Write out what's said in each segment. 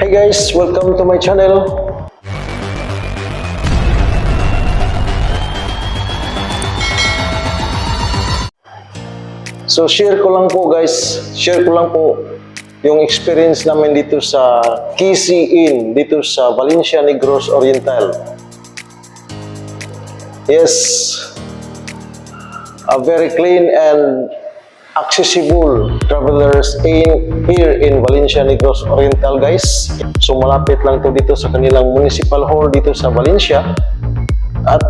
Hey guys, welcome to my channel. So share ko lang po yung experience namin dito sa KC Inn, dito sa Valencia Negros Oriental. Yes, a very clean and accessible travelers here in Valencia Negros Oriental, guys. So malapit lang to dito sa kanilang municipal hall dito sa Valencia. At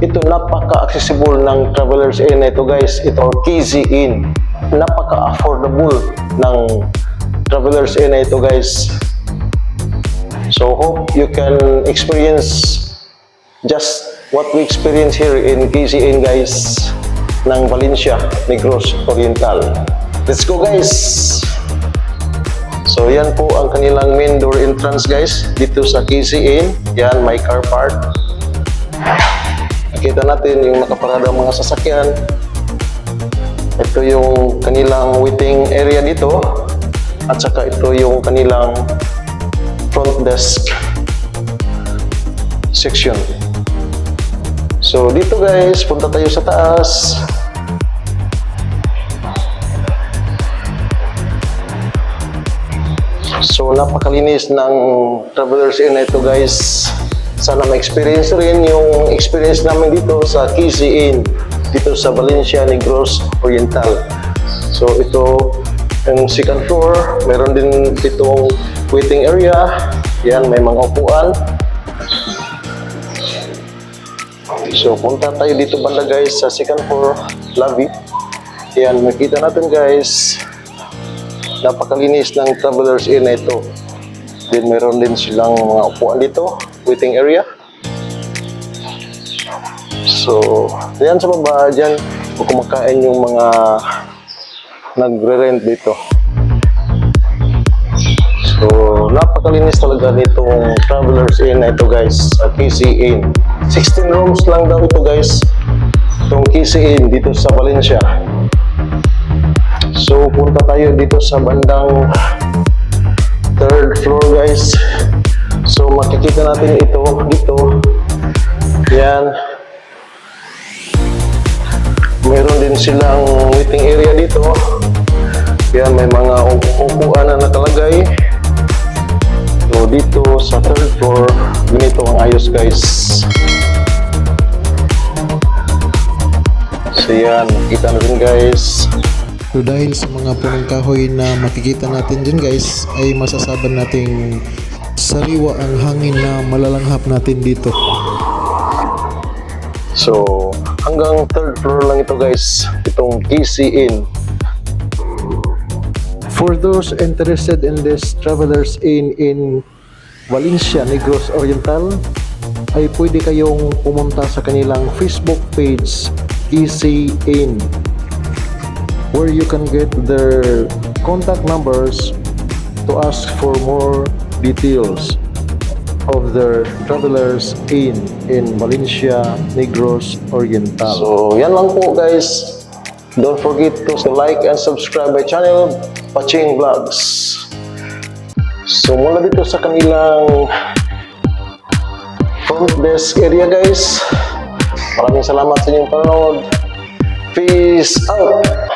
ito napaka-accessible ng travelers inn na ito, guys. Ito KC Inn. Napaka-affordable ng travelers inn na ito, guys. So hope you can experience just what we experience here in KC Inn, guys, ng Valencia Negros Oriental. Let's go, guys! So yan po ang kanilang main door entrance, guys, dito sa KC Inn. Yan, may car park. Nakita natin yung nakaparadang mga sasakyan. Ito yung kanilang waiting area dito. At saka ito yung kanilang front desk section. So dito, guys, punta tayo sa taas. So napakalinis ng travelers inn na ito, guys. Sana ma-experience rin yung experience namin dito sa KC Inn, dito sa Valencia Negros Oriental. So ito yung second floor, meron din itong waiting area. Yan, may mga upuan. So punta tayo dito banda, guys, sa second floor lobby. Yan, makita natin, guys, napakalinis ng travelers inn na ito. Then meron din silang mga upuan dito, waiting area. So yan sa baba, dyan kumakain yung mga nagre-rent dito. So napakalinis talaga nitong travelers inn na ito, guys, at KC Inn. 16 rooms lang daw ito, guys, itong KC Inn dito sa Valencia. So punta tayo dito sa bandang third floor, guys. So makikita natin ito dito. Yan, meron din silang waiting area dito. Yan, may mga upuan na nakalagay. So dito sa third floor, ganito ang ayos, guys. So yan, makita natin, guys. So dahil sa mga punong kahoy na makikita natin dyan, guys, ay masasaban nating sariwa ang hangin na malalanghap natin dito. So hanggang third floor lang ito, guys, itong KC Inn. For those interested in this travelers inn in Valencia Negros Oriental, ay pwede kayong pumunta sa kanilang Facebook page, KC Inn, where you can get their contact numbers to ask for more details of their travelers inn in Valencia Negros Oriental. So yan lang po, guys. Don't forget to like and subscribe my channel, Paching Vlogs. So mula dito sa kanilang front desk area, guys, maraming salamat sa inyong panonood. Peace out!